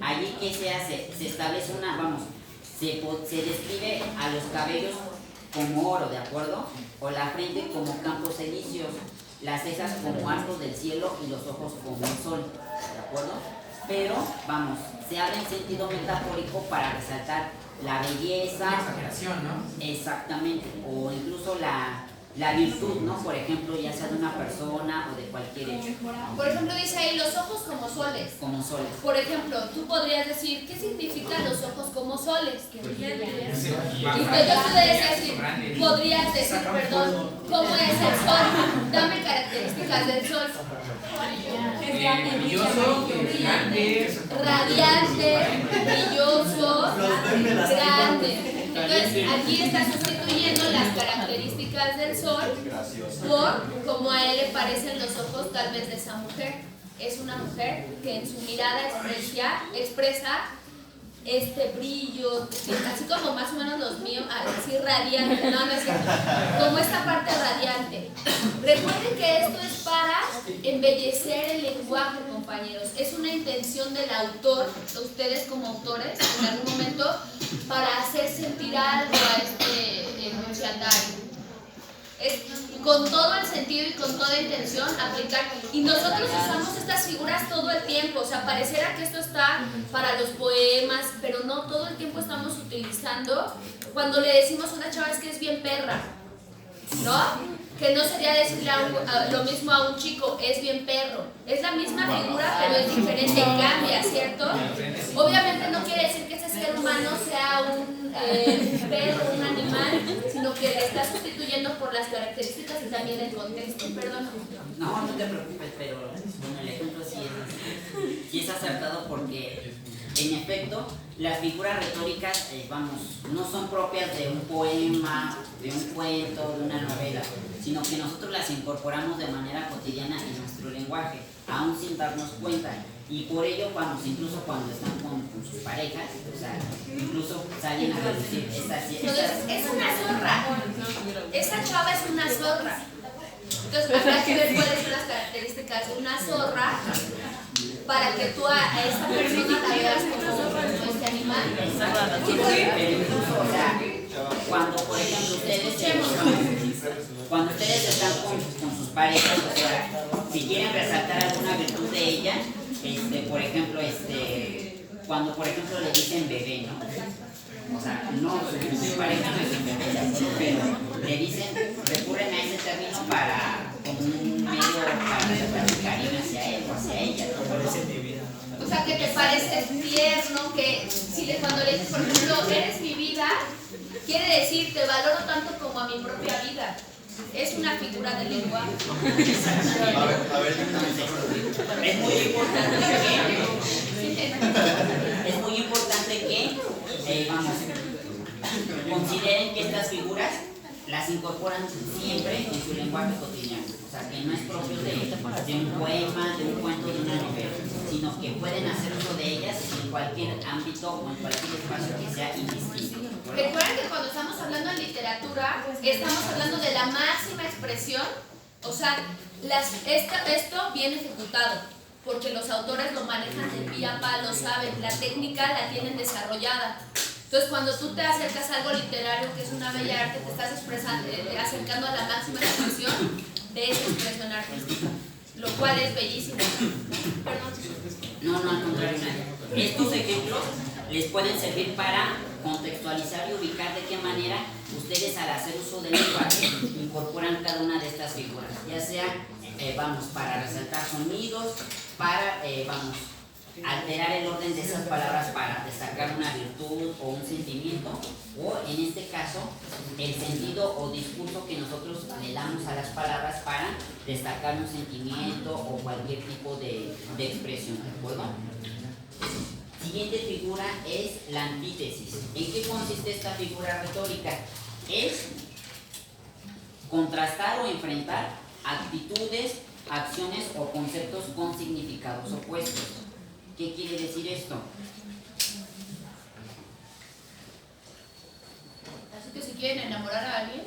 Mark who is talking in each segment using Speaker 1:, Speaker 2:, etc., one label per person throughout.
Speaker 1: allí ¿qué se hace? Se establece una, vamos, se describe a los cabellos como oro, ¿de acuerdo? O la frente como campos elíseos, las cejas como arcos del cielo y los ojos como el sol, ¿de acuerdo? Pero, vamos, se abre en sentido metafórico para resaltar la belleza,
Speaker 2: una exageración, ¿no?
Speaker 1: exactamente, o incluso la virtud, ¿no? Por ejemplo, ya sea de una persona o de cualquier hecho.
Speaker 3: Por ejemplo, dice ahí los ojos como soles.
Speaker 1: Como soles.
Speaker 3: Por ejemplo, tú podrías decir, ¿qué significan los ojos como soles? Que brillan. Y entonces tú podrías decir, perdón, ¿cómo es el sol? Dame características del sol.
Speaker 2: Brilloso, grande,
Speaker 3: radiante, brilloso, grande. Entonces aquí está sustituyendo las características del sol por cómo a él le parecen los ojos tal vez de esa mujer. Es una mujer que en su mirada expresa este brillo, así como más o menos los míos, así radiante, no es cierto, como esta parte radiante. Recuerden que esto es para embellecer el lenguaje, compañeros. Es una intención del autor, ustedes como autores, en algún momento, para hacer sentir algo a este enunciatario. Es con todo el sentido y con toda intención aplicar. Y nosotros usamos estas figuras todo el tiempo. O sea, pareciera que esto está para los poemas, pero no, todo el tiempo estamos utilizando. Cuando le decimos a una chava es que es bien perra, ¿no? Que no sería decirle lo mismo a un chico, es bien perro. Es la misma figura, pero es diferente, cambia, ¿cierto? Obviamente no quiere decir que ese ser humano sea un perro, un animal, sino que le está sustituyendo por las características y también el contexto. Perdón.
Speaker 1: No, no te preocupes, pero bueno, el ejemplo sí es acertado porque, en efecto, las figuras retóricas, vamos, no son propias de un poema, de un cuento, de una novela, sino que nosotros las incorporamos de manera cotidiana en nuestro lenguaje, aún sin darnos cuenta. Y por ello, incluso cuando están con sus parejas, o sea, incluso salen a reducir
Speaker 3: Entonces, es una zorra. Esta chava es una zorra. Entonces, habrá que ver cuáles son las características de una zorra para que tú a esta persona la veas como este animal.
Speaker 1: Pero incluso, o sea, cuando, por ejemplo, cuando ustedes están con sus parejas, o sea, si quieren resaltar alguna virtud de ella, por ejemplo, cuando por ejemplo le dicen bebé, ¿no? O sea, no, su pareja no es un bebé, pero le dicen, recurren a ese término para, como un medio para resaltar su cariño hacia él o hacia ella, ¿no?
Speaker 3: O sea, que te parece tierno, que cuando le dices, por ejemplo, eres mi vida, quiere decir, te valoro tanto como a mi propia vida. Es una figura del lenguaje.
Speaker 1: Es muy importante que consideren que estas figuras las incorporan siempre en su lenguaje cotidiano. O sea, que no es propio de un poema, de un cuento, de una novela, sino que pueden hacer uso de ellas en cualquier ámbito o en cualquier espacio que sea indistinto.
Speaker 3: Recuerden que cuando estamos hablando de literatura, estamos hablando de la máxima expresión, o sea, esto bien ejecutado, porque los autores lo manejan de pie a pa, lo saben, la técnica la tienen desarrollada. Entonces, cuando tú te acercas a algo literario, que es una bella arte, te estás acercando a la máxima expresión de esa expresión artística, lo cual es bellísimo. Perdón.
Speaker 1: No, al contrario. Estos ejemplos les pueden servir para contextualizar y ubicar de qué manera ustedes, al hacer uso del lenguaje, incorporan cada una de estas figuras, ya sea, para resaltar sonidos, para, alterar el orden de esas palabras para destacar una virtud o un sentimiento, o en este caso, el sentido o discurso que nosotros le damos a las palabras para destacar un sentimiento o cualquier tipo de expresión, ¿de acuerdo? Siguiente figura es la antítesis. ¿En qué consiste esta figura retórica? Es contrastar o enfrentar actitudes, acciones o conceptos con significados opuestos. ¿Qué quiere decir esto?
Speaker 3: Así que si quieren enamorar a alguien,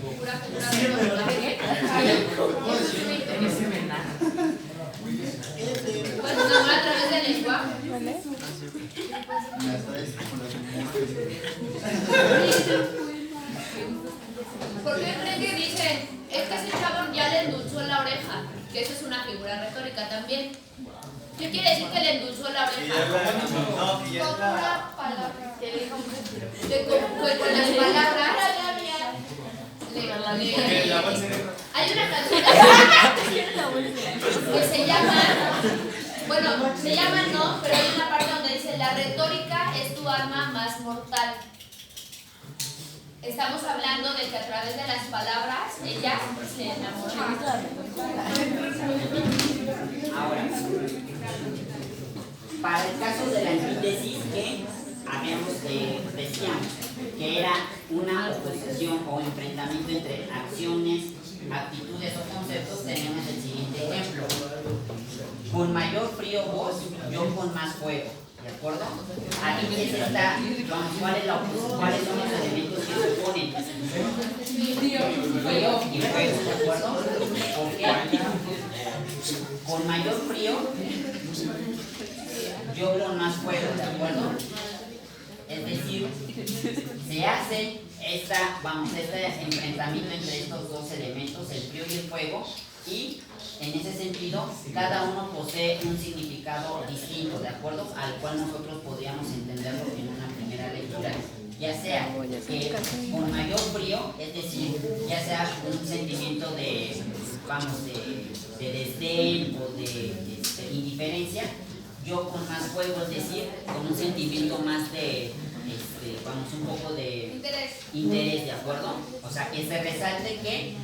Speaker 3: figura puedes enamorar a través del lenguaje. ¿Por qué creen que dicen, es que ese chavo ya le endulzó la oreja? Que eso es una figura retórica también. ¿Qué quiere decir que le endulzó la oreja?
Speaker 4: Con una palabra.
Speaker 3: Con las palabras. Hay una canción que se llama, bueno, se llama no, pero hay una parte donde dice, la retórica es tu arma más mortal. Estamos hablando de que a través de las palabras ella se enamora.
Speaker 1: Ahora, para el caso de la antítesis que decíamos que era una oposición o enfrentamiento entre acciones, actitudes o conceptos, tenemos el siguiente ejemplo. Con mayor frío vos, yo con más fuego. ¿De acuerdo? Aquí es esta, ¿cuáles son los elementos que se oponen? Frío y fuego, ¿de acuerdo? Porque con mayor frío, yo con más fuego, ¿de acuerdo? Es decir, se hace este enfrentamiento entre estos dos elementos, el frío y el fuego, y en ese sentido, cada uno posee un significado distinto, ¿de acuerdo? Al cual nosotros podríamos entenderlo en una primera lectura. Ya sea que con mayor frío, es decir, ya sea un sentimiento de desdén o de indiferencia, yo con más fuego, es decir, con un sentimiento más de, un poco de interés, ¿de acuerdo? O sea, que se resalte que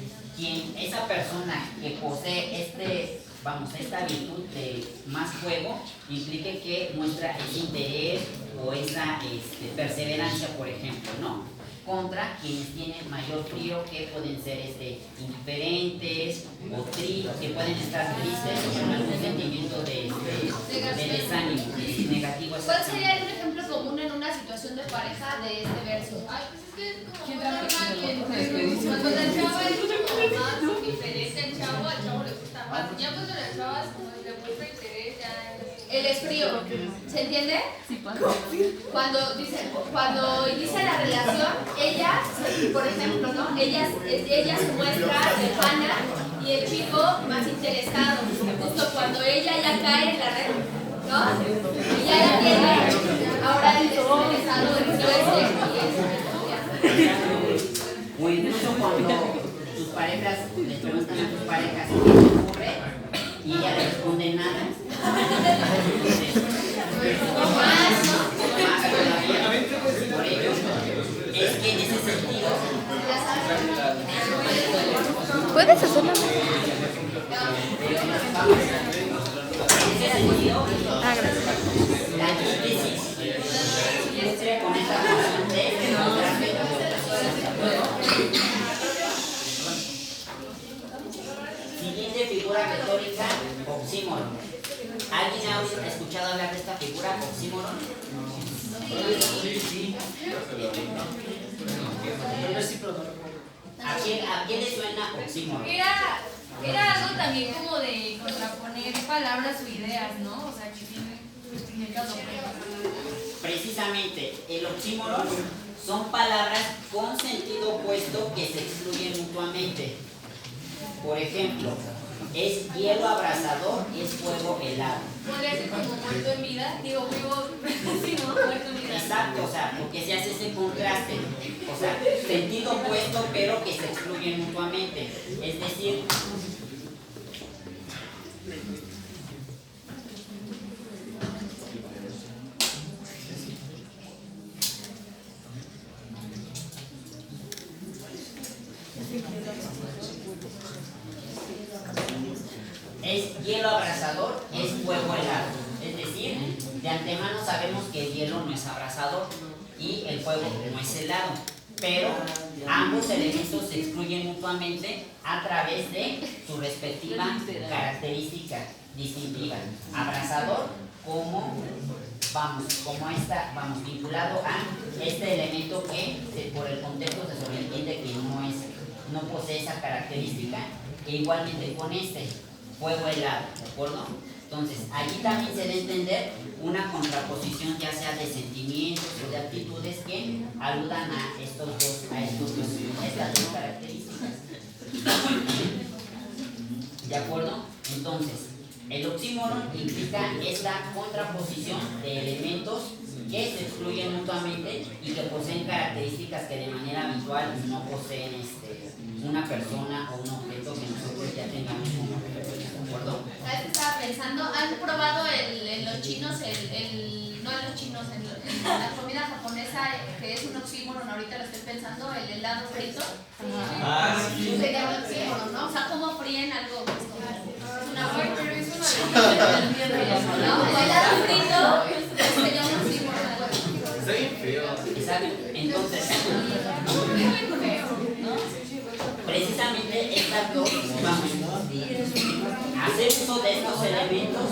Speaker 1: esa persona que posee esta virtud de más fuego, implique que muestra ese interés o esa perseverancia, por ejemplo, ¿no? Contra quienes tienen mayor frío, que pueden ser indiferentes o tristes, que pueden estar tristes o con algún sentimiento de desánimo, negativo.
Speaker 3: ¿Cuál sería un ejemplo común en una situación de pareja de este verso?
Speaker 4: Ay, pues es que es como normal cuando la chava es como más diferente al chavo le gusta más. Ya cuando la chava le muestra interés, ya
Speaker 3: Él es frío. ¿Se entiende? Cuando inicia la relación, ella, por ejemplo, ¿no? Ella se muestra lejana y el chico más interesado. Justo cuando ella ya cae en la red, ¿no? Y ya la tiene, ahora el interesado
Speaker 1: o incluso cuando tus parejas les preguntan a tus parejas qué te ocurre y ella le responde nada. Por ello, es que en ese sentido,
Speaker 5: ¿puedes hacerlo?
Speaker 1: en ese sentido,
Speaker 5: Gracias.
Speaker 1: la antítesis con esta función de contraste. Siguiente figura retórica, oxímoron. ¿Alguien ha escuchado hablar de esta figura, oxímoron? Sí. ¿A quién le suena oxímoron?
Speaker 4: Era algo también como de contraponer palabras o ideas, ¿no? O sea, que tiene significado.
Speaker 1: Precisamente, el oxímoron son palabras con sentido opuesto que se excluyen mutuamente. Por ejemplo, es hielo abrasador, es fuego helado.
Speaker 4: Podría ser como muerto en vida, digo, vivo, sí, ¿no? Muerto en vida.
Speaker 1: Exacto, o sea, porque se hace ese contraste. O sea, sentido opuesto, pero que se excluyen mutuamente. Es decir, es hielo abrasador, es fuego helado. Es decir, de antemano sabemos que el hielo no es abrasador y el fuego no es helado, pero ambos elementos se excluyen mutuamente a través de su respectiva característica distintiva. Abrasador como vinculado a este elemento que por el contexto se sobreentiende que no posee esa característica, e igualmente con este fuego helado, ¿de acuerdo? Entonces, allí también se debe entender una contraposición ya sea de sentimientos o de actitudes que aludan a estas dos características. ¿De acuerdo? Entonces, el oxímoron implica esta contraposición de elementos que se excluyen mutuamente y que poseen características que de manera habitual no poseen una persona o un objeto que nosotros ya tengamos como referencia. ¿De acuerdo?
Speaker 3: ¿Sabes qué estaba pensando? ¿Han probado en los chinos, no en los chinos, en la comida japonesa, que es un oxímoron, ahorita lo estoy pensando, el helado frito?
Speaker 2: Sí.
Speaker 3: Se llama oxímoron, ¿no? O sea, ¿cómo fríen algo? Pues, es una
Speaker 4: Ay,
Speaker 3: fuerte.
Speaker 4: pero es una
Speaker 3: No, el helado frito se llama oxímoron.
Speaker 2: Está bien feo.
Speaker 1: Exacto. Entonces, precisamente estas dos, hacer uso de estos elementos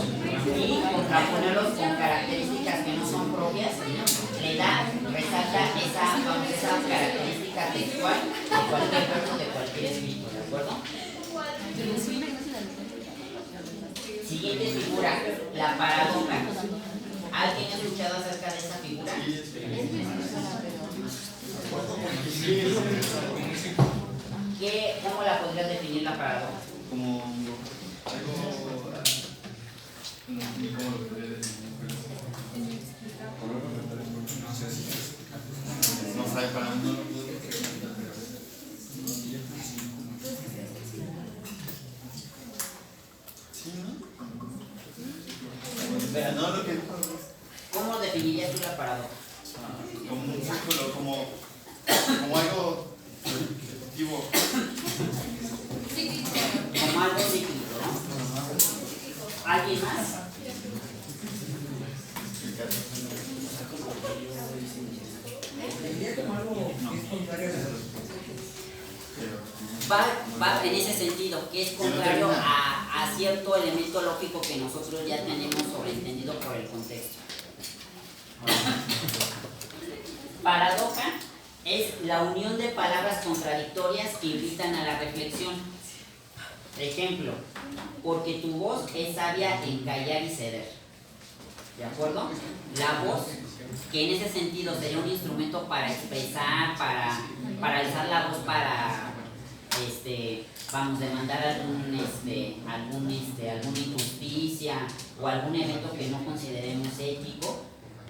Speaker 1: y contraponerlos con características que no son propias, resalta esa característica textual de cualquier verso, de cualquier escrito, ¿de acuerdo? Siguiente figura, la paradoja. ¿Alguien ha escuchado acerca de esa figura? ¿Cómo la podrías definir la paradoja?
Speaker 6: Como algo, no sé cómo lo podría definir, no sé si no sabe para mí. Sí, ¿no? No, lo que
Speaker 1: ¿Cómo definirías tú la paradoja?
Speaker 6: como un círculo, como algo repetitivo.
Speaker 1: Como algo cíclico, ¿no? ¿Alguien más? Va en ese sentido, que es contrario a cierto elemento lógico que nosotros ya tenemos sobreentendido por el contexto. Paradoja es la unión de palabras contradictorias que invitan a la reflexión. Ejemplo, porque tu voz es sabia en callar y ceder. ¿De acuerdo? La voz, que en ese sentido sería un instrumento para expresar, para alzar la voz, para demandar alguna injusticia o algún evento que no consideremos ético.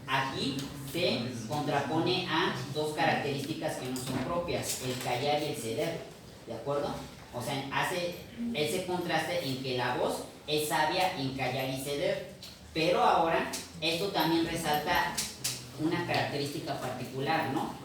Speaker 1: Aquí se contrapone a dos características que no son propias, el callar y el ceder, ¿de acuerdo? O sea, hace ese contraste en que la voz es sabia en callar y ceder, pero ahora esto también resalta una característica particular, ¿no?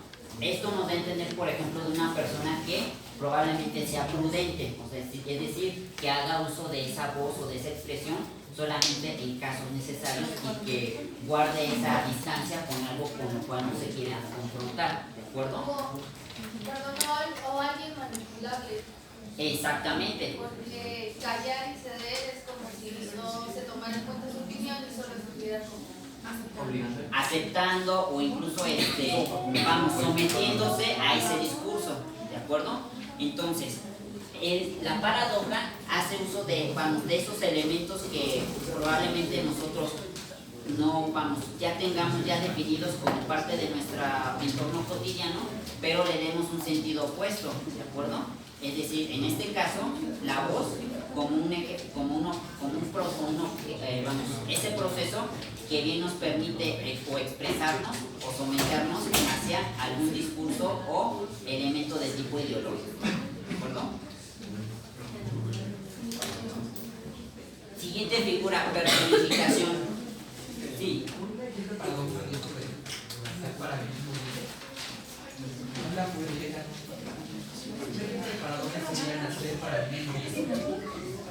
Speaker 1: Esto nos da a entender, por ejemplo, de una persona que probablemente sea prudente, o sea, es decir, que haga uso de esa voz o de esa expresión solamente en casos necesarios y que guarde esa distancia con algo con lo cual no se quiera confrontar, ¿de acuerdo?
Speaker 4: O alguien manipulable.
Speaker 1: Exactamente.
Speaker 4: Porque callar y ceder es como si no se tomara en cuenta su opinión y solo estuviera como
Speaker 1: aceptando o incluso sometiéndose a ese discurso, ¿de acuerdo? Entonces, la paradoja hace uso de esos elementos que probablemente nosotros ya tengamos ya definidos como parte de nuestro entorno cotidiano, pero le demos un sentido opuesto, ¿de acuerdo? Es decir, en este caso, la voz ese proceso que bien nos permite o expresarnos o someternos hacia algún discurso o elemento de tipo ideológico, ¿de acuerdo? Siguiente figura, personificación. Sí.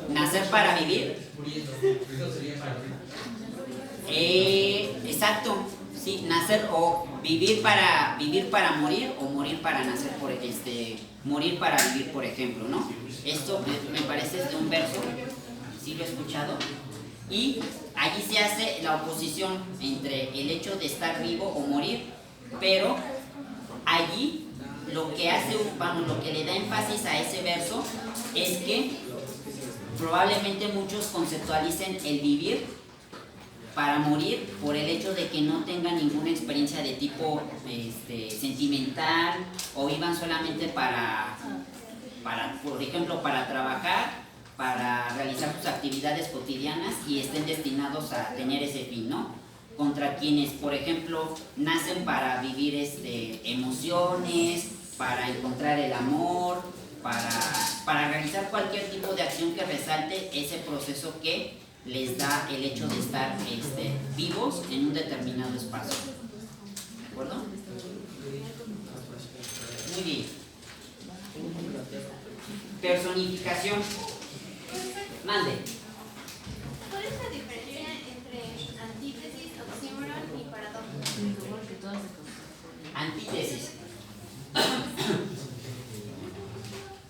Speaker 1: ¿Nacer para vivir? Exacto. Sí, nacer o vivir para morir o morir para nacer, morir para vivir, por ejemplo, ¿no? Esto me parece de un verso, sí lo he escuchado, y allí se hace la oposición entre el hecho de estar vivo o morir, pero allí lo que le da énfasis a ese verso es que Probablemente muchos conceptualicen el vivir para morir por el hecho de que no tengan ninguna experiencia de tipo sentimental, o vivan solamente para, por ejemplo, para trabajar, para realizar sus actividades cotidianas y estén destinados a tener ese fin, ¿no? Contra quienes, por ejemplo, nacen para vivir emociones, para encontrar el amor, para realizar cualquier tipo de acción que resalte ese proceso que les da el hecho de estar vivos en un determinado espacio. ¿De acuerdo? Muy bien. Personificación. Mande.
Speaker 7: ¿Cuál es la diferencia entre antítesis, oxímoron y paradoja?
Speaker 1: Antítesis.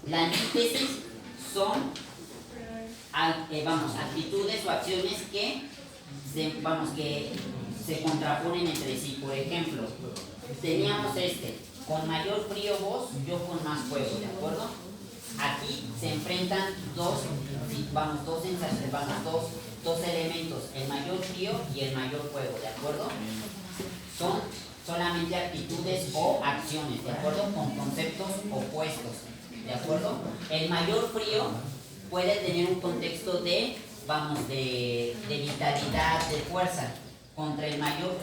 Speaker 1: La antítesis son actitudes o acciones que se contraponen entre sí. Por ejemplo, teníamos con mayor frío vos, yo con más fuego, ¿de acuerdo? Aquí se enfrentan dos elementos, el mayor frío y el mayor fuego, ¿de acuerdo? Son solamente actitudes o acciones, ¿de acuerdo? Con conceptos opuestos, ¿de acuerdo? El mayor frío puede tener un contexto de vitalidad, de fuerza, contra el mayor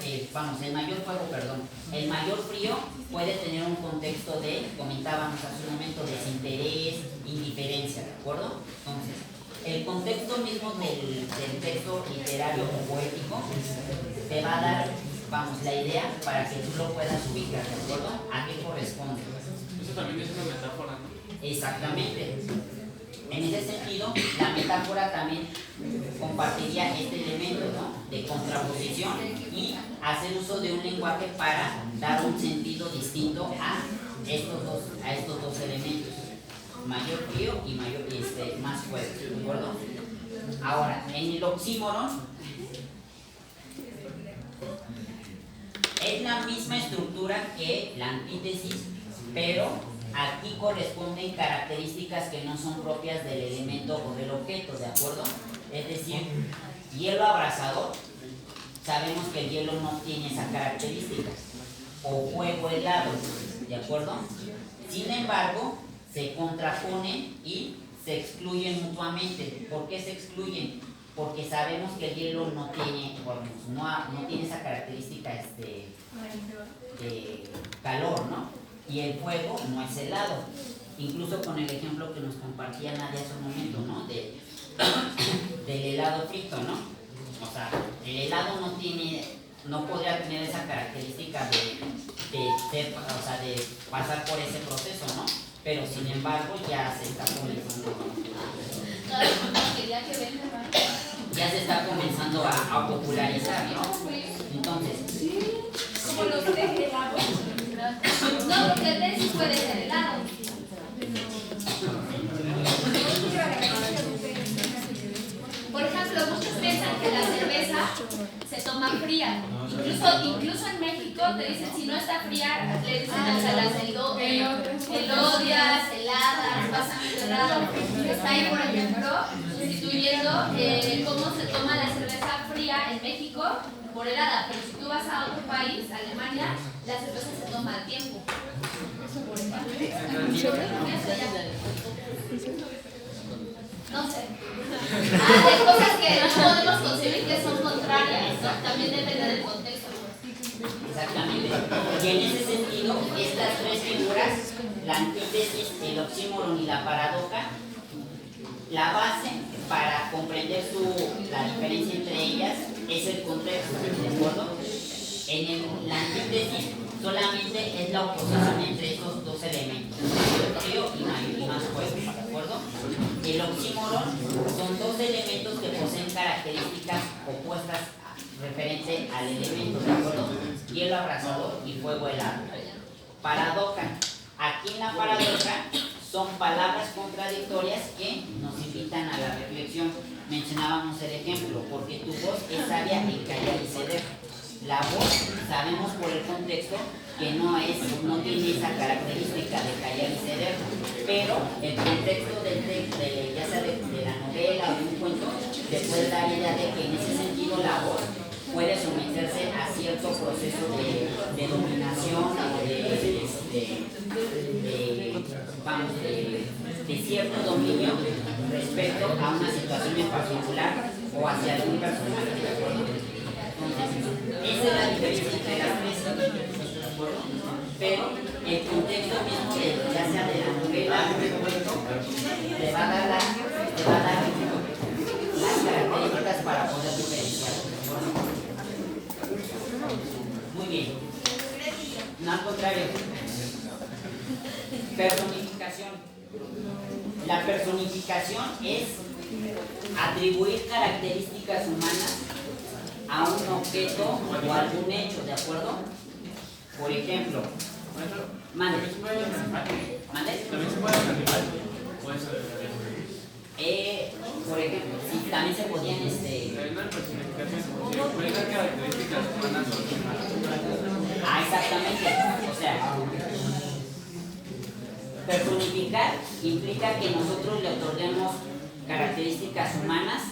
Speaker 1: fuego, perdón. El mayor frío puede tener un contexto de, comentábamos hace un momento, desinterés, indiferencia, ¿de acuerdo? Entonces, el contexto mismo del texto literario o poético te va a dar, la idea para que tú lo puedas ubicar, ¿de acuerdo? ¿A qué corresponde?
Speaker 2: Eso también es una metáfora, ¿no?
Speaker 1: Exactamente. En ese sentido, la metáfora también compartiría este elemento, ¿no?, de contraposición y hacer uso de un lenguaje para dar un sentido distinto a estos dos elementos, mayor frío y más fuerte, ¿de acuerdo? Ahora, en el oxímoron es la misma estructura que la antítesis, pero aquí corresponden características que no son propias del elemento o del objeto, ¿de acuerdo? Es decir, hielo abrasador, sabemos que el hielo no tiene esa característica, o fuego helado, ¿de acuerdo? Sin embargo, se contraponen y se excluyen mutuamente. ¿Por qué se excluyen? Porque sabemos que el hielo no tiene esa característica de calor, ¿no? Y el fuego no es helado. Incluso con el ejemplo que nos compartía Nadia hace un momento, ¿no? Del helado frito, ¿no? O sea, el helado no podría tener esa característica de pasar por ese proceso, ¿no? Pero sin embargo ya se está comenzando. Ya se está comenzando a popularizar, ¿no? Entonces,
Speaker 3: Como los de helado. No, porque el tesis puede ser helado. Por ejemplo, muchos piensan que la cerveza se toma fría. Incluso en México te dicen, si no está fría, le dicen a las elodias, heladas, pasando helado. Está ahí, por ejemplo, sustituyendo cómo se toma la cerveza fría en México por helada. Pero si tú vas a otro país, Alemania, la cerveza se toma a tiempo. No sé. Hay cosas que no podemos concebir que son contrarias, ¿no? También depende del contexto.
Speaker 1: exactamente. Y en ese sentido, estas tres figuras, la antítesis, el oxímoron y la paradoja, la base para comprender la diferencia entre ellas es el contexto, ¿de acuerdo? La antítesis solamente es la oposición entre estos dos elementos, mayor frío y más fuego, ¿de acuerdo? El oxímoron son dos elementos que poseen características opuestas referente al elemento, ¿de acuerdo? Hielo abrasador y fuego helado. Paradoja. Aquí en la paradoja son palabras contradictorias que nos invitan a la reflexión. Mencionábamos el ejemplo, porque tu voz es sabia en callar y ceder. La voz sabemos por el contexto que no tiene esa característica de callar y ceder, pero el contexto del texto, ya sea de la novela o de un cuento, te puede dar la idea de que en ese sentido la voz puede someterse a cierto proceso de dominación o de cierto dominio respecto a una situación en particular o hacia algún personaje, ¿de acuerdo? Entonces, esa es la diferencia entre las tres, ¿de acuerdo? Pero el contexto mismo, ya sea de la novela o del cuento, te va a dar las características para poder diferenciar, ¿de acuerdo? Muy bien. No, al contrario. Personificación. La personificación es atribuir características humanas a un objeto o algún hecho, ¿de acuerdo? Por ejemplo, mande.
Speaker 2: También se puede ser animal. Puede ser
Speaker 1: por ejemplo, sí, también se podían
Speaker 2: Hay una personificación. Puede dar características humanas o animales.
Speaker 1: exactamente. O sea, personificar implica que nosotros le otorguemos características humanas,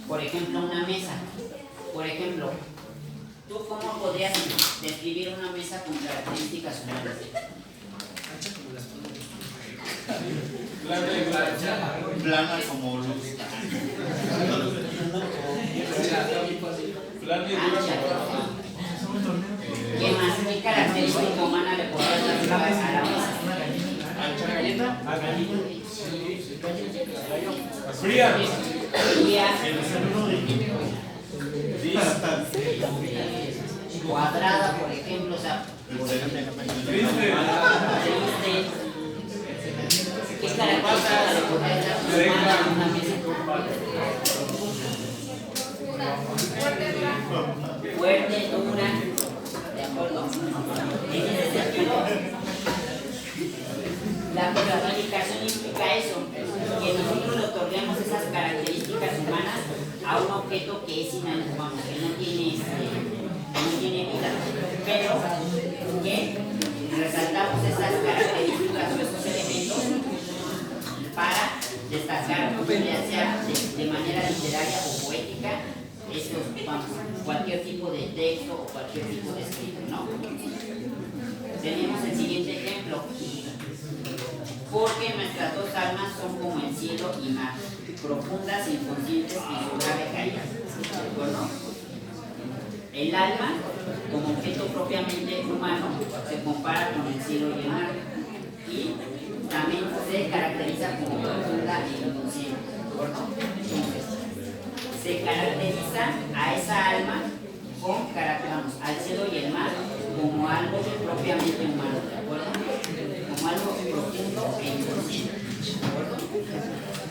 Speaker 1: por ejemplo, una mesa. Por ejemplo, ¿tú cómo podrías describir una mesa con características humanas?
Speaker 6: Plana como luz.
Speaker 1: Ancha. ¿Qué más? ¿Qué característica humana le podrías dar a la mesa?
Speaker 2: ¿Ancha galleta?
Speaker 6: Fría.
Speaker 1: Fría. Cuadrada, por ejemplo, o sea, triste. ¿Qué característica le podrías dar humana a una mesa? Fuerte, dura, ¿de acuerdo? En ese sentido, la personificación implica eso, que nosotros le otorguemos esas características humanas a un objeto que es inanimado, que no tiene vida, pero que resaltamos esas características o esos elementos para destacar, ya sea de manera literaria o poética, cualquier tipo de texto o cualquier tipo de escrito, ¿no? Tenemos el siguiente ejemplo. Porque nuestras dos almas son como el cielo y mar, profundas, inconscientes y su grave caída. ¿De acuerdo? El alma, como objeto propiamente humano, se compara con el cielo y el mar. Y también se caracteriza como profunda e inconsciente. ¿De acuerdo? Entonces, se caracteriza a esa alma con al cielo y el mar como algo propiamente humano, ¿de acuerdo? Como algo profundo e inconsciente, ¿de acuerdo?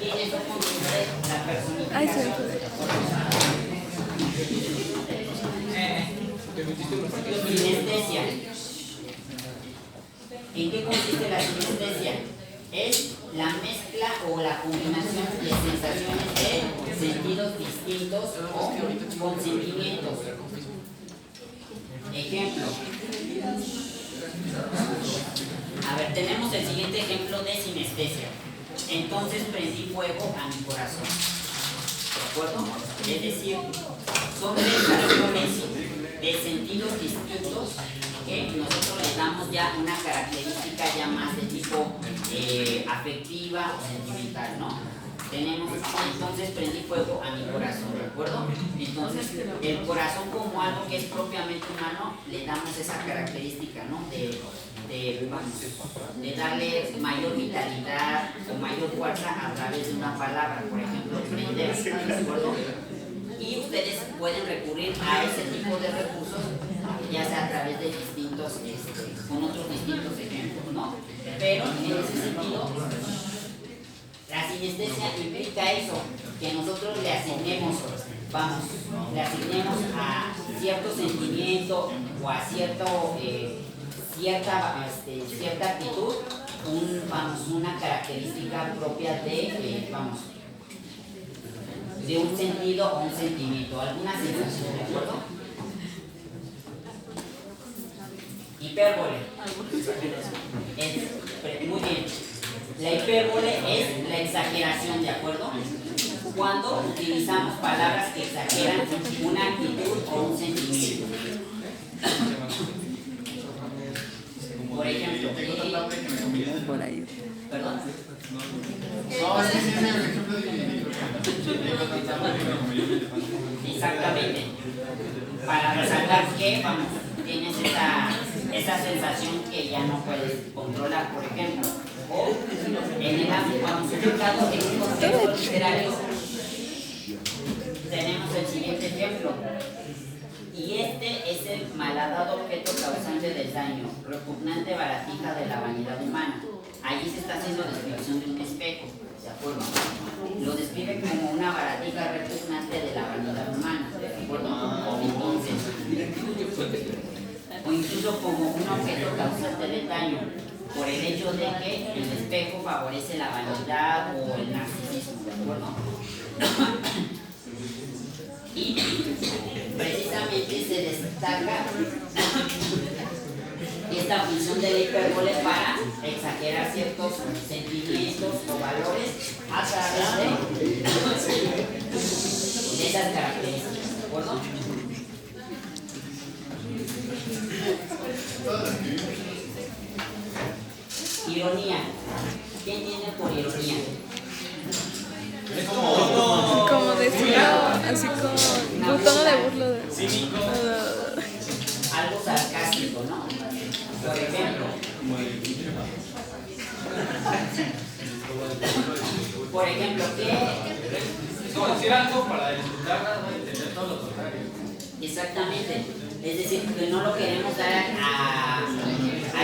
Speaker 1: Y eso constituye la personificación. Sinestesia. ¿En qué consiste la sinestesia? Es la mezcla o la combinación de sensaciones de sentidos distintos o con sentimientos. Ejemplo. A ver, tenemos el siguiente ejemplo de sinestesia. Entonces prendí fuego a mi corazón. ¿De acuerdo? Es decir, son sensaciones de sentidos distintos que nosotros les damos ya una característica ya más de tipo afectiva o sentimental, ¿no? Tenemos, entonces prendí fuego a mi corazón, ¿de acuerdo? Entonces, el corazón como algo que es propiamente humano, le damos esa característica, ¿no? De darle mayor vitalidad o mayor fuerza a través de una palabra, por ejemplo, prender, ¿de acuerdo? Y ustedes pueden recurrir a ese tipo de recursos, ya sea a través de distintos, con otros distintos ejemplos, ¿no? Pero en ese sentido, la sinestesia implica eso, que nosotros le asignemos a cierto sentimiento o a cierta actitud una característica propia de un sentido o un sentimiento, alguna sensación, ¿de acuerdo? Hipérbole. Muy bien. La hipérbole es la exageración, ¿de acuerdo? Cuando utilizamos palabras que exageran una actitud o un sentimiento. Por ejemplo,
Speaker 5: Por ahí.
Speaker 1: perdón.
Speaker 6: No, es que sí, el ejemplo de
Speaker 1: Exactamente. Para resaltar que, vamos, tienes esa sensación que ya no puedes controlar, por ejemplo. O en el ámbito, vamos, en el caso de un contexto literario, tenemos el siguiente ejemplo. Y este es el malhadado objeto causante del daño, repugnante baratija de la vanidad humana. Allí se está haciendo descripción de un espejo, ¿de acuerdo? Lo describe como una baratija repugnante de la vanidad humana, ¿de acuerdo? Entonces, o incluso como un objeto causante del daño, por el hecho de que el espejo favorece la vanidad o el narcisismo, ¿de acuerdo? Y precisamente se destaca esta función de la hipérbole para exagerar ciertos sentimientos o valores a través de esas características, ¿de acuerdo? Ironía. ¿Qué entienden por ironía?
Speaker 5: Como decirlo así con un tono de burla.
Speaker 1: Algo sarcástico, ¿no? Por ejemplo, ¿qué?
Speaker 2: Como decir algo para disfrutar, no entender todo lo contrario.
Speaker 1: Exactamente. Es decir, que no lo queremos dar a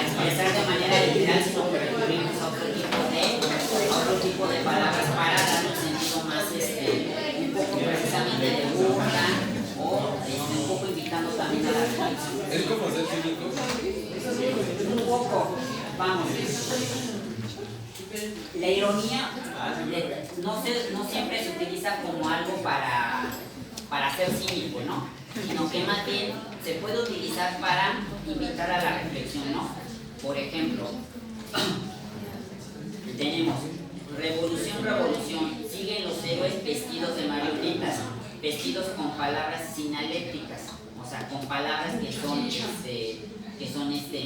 Speaker 1: expresar de manera literal, sino que recurrimos a otro tipo de palabras para darle un sentido más, un poco precisamente de burla o un poco invitando también a la reflexión.
Speaker 2: Es como ser cínico.
Speaker 1: Un poco, vamos. La ironía no siempre se utiliza como algo para ser cínico, ¿no? Sino que más bien se puede utilizar para invitar a la reflexión, ¿no? Por ejemplo, tenemos revolución, siguen los héroes vestidos de marionetas, vestidos con palabras sinalécticas, o sea, con palabras que son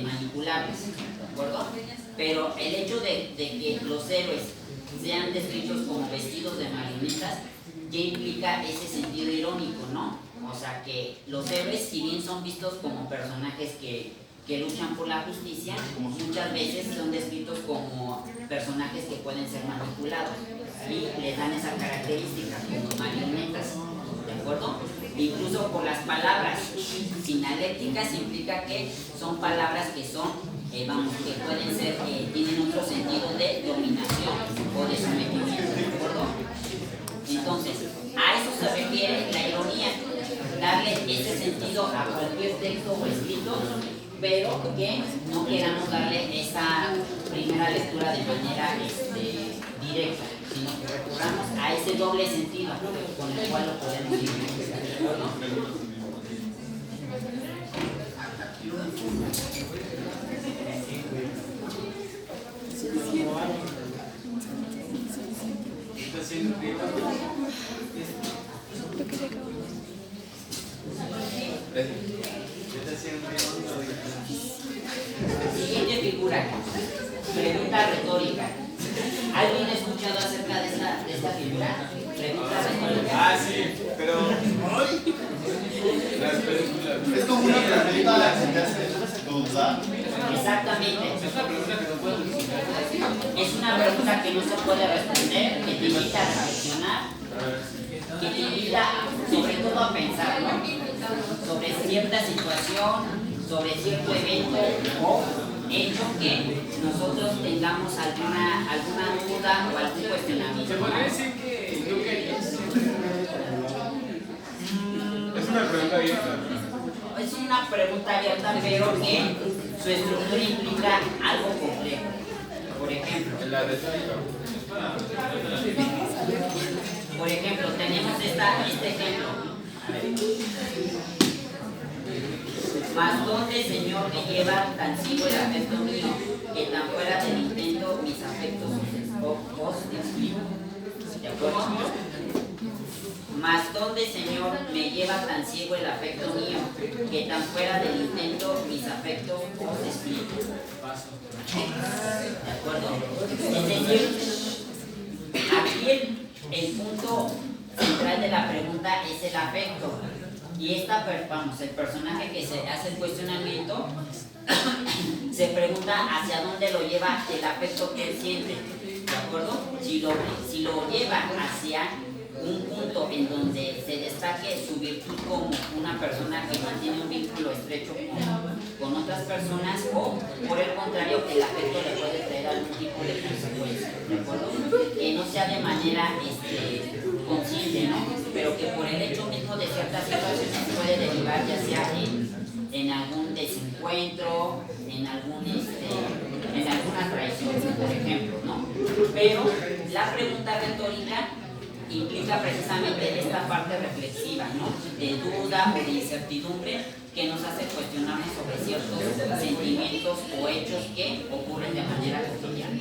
Speaker 1: manipulables, ¿de acuerdo? Pero el hecho de que los héroes sean descritos como vestidos de marionetas ya implica ese sentido irónico, ¿no? O sea, que los héroes, si bien son vistos como personajes que luchan por la justicia, muchas veces son descritos como personajes que pueden ser manipulados y les dan esa característica como marionetas, ¿de acuerdo? Incluso por las palabras sinalécticas implica que son palabras que son, que pueden ser, tienen otro sentido de dominación o de sometimiento, ¿de acuerdo? Entonces, a eso se refiere la ironía, darle ese sentido a cualquier texto o escrito, pero que no queramos darle esa primera lectura de manera directa, sino que recurramos a ese doble sentido con el cual lo podemos identificar, ¿de acuerdo? Siguiente figura, pregunta retórica. ¿Alguien ha escuchado acerca de esta figura? Pregunta retórica.
Speaker 2: Ah, sí, pero.
Speaker 6: Es como una pregunta a la que te hace dudar.
Speaker 1: Exactamente.
Speaker 2: Es una pregunta que no puedo responder.
Speaker 1: Es una pregunta que no se puede responder, que te invita a reflexionar, que te invita sobre todo a pensar, ¿no? Sobre cierta situación, sobre cierto evento o hecho que nosotros tengamos alguna duda o algún cuestionamiento.
Speaker 2: ¿Se podría decir que tú querías? Es una pregunta abierta.
Speaker 1: Es una pregunta abierta, pero que su estructura implica algo complejo. Por ejemplo, tenemos este ejemplo. Mas donde, Señor, me lleva tan ciego el afecto mío, que tan fuera del intento mis afectos os explico. ¿De acuerdo? Mas donde, Señor, me lleva tan ciego el afecto mío, que tan fuera del intento mis afectos os explico. ¿De acuerdo? Es decir, aquí el punto central de la pregunta es el afecto. Y el personaje que se hace el cuestionamiento se pregunta hacia dónde lo lleva el afecto que él siente. ¿De acuerdo? Si lo lleva hacia un punto en donde se destaque su virtud como una persona que mantiene un vínculo estrecho con otras personas, o por el contrario, el afecto le puede traer algún tipo de consecuencia, ¿de acuerdo? Que no sea de manera consciente, ¿no? Pero que por el hecho mismo de ciertas situaciones puede derivar ya sea en algún desencuentro, en alguna traición, por ejemplo, ¿no? Pero la pregunta retórica implica precisamente esta parte reflexiva, ¿no? De duda o de incertidumbre que nos hace cuestionarnos sobre ciertos sentimientos o hechos que ocurren de manera cotidiana.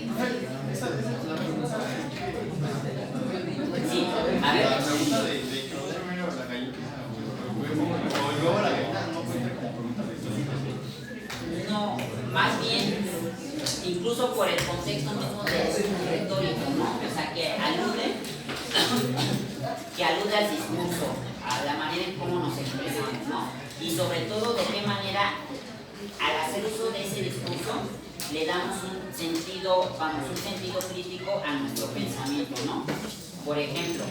Speaker 1: Sí, a ver.
Speaker 6: La pregunta de primero la gallina o luego la gallina no cuenta como pregunta retórica.
Speaker 1: No, más bien, incluso por el contexto mismo de retórico, ¿no? O sea, que alude al discurso, a la manera en cómo nos expresamos, ¿no? Y sobre todo, de qué manera, al hacer uso de ese discurso, le damos un sentido crítico a nuestro pensamiento, ¿no? Por ejemplo,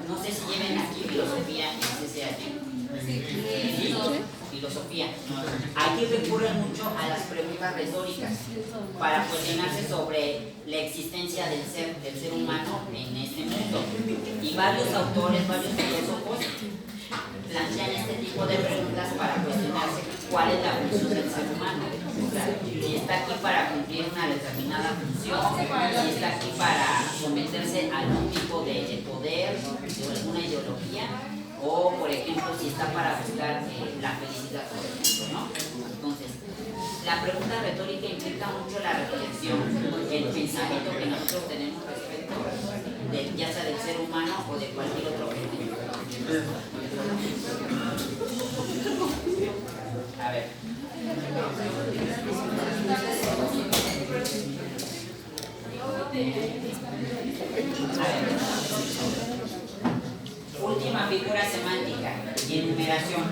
Speaker 1: no sé si lleven aquí filosofía en CCH. ¿Sí? Filosofía. Aquí recurren mucho a las preguntas retóricas para cuestionarse sobre la existencia del ser humano en este mundo. Y varios autores, varios filósofos plantean este tipo de preguntas para cuestionarse cuál es la función del ser humano. O sea, si está aquí para cumplir una determinada función, si está aquí para someterse a algún tipo de poder, de alguna ideología, o por ejemplo si está para buscar la felicidad, por ejemplo, ¿no? Entonces, la pregunta retórica implica mucho la reflexión, el pensamiento que nosotros tenemos respecto ya sea del ser humano o de cualquier otro objeto. A ver. Última figura semántica, enumeración.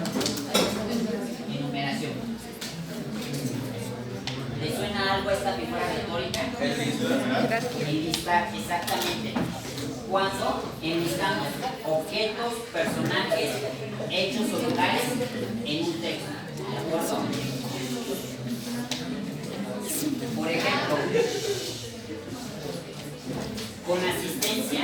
Speaker 1: ¿Le suena algo a esta figura retórica? Enlistar, exactamente. Cuando enlistamos objetos, personajes, hechos o lugares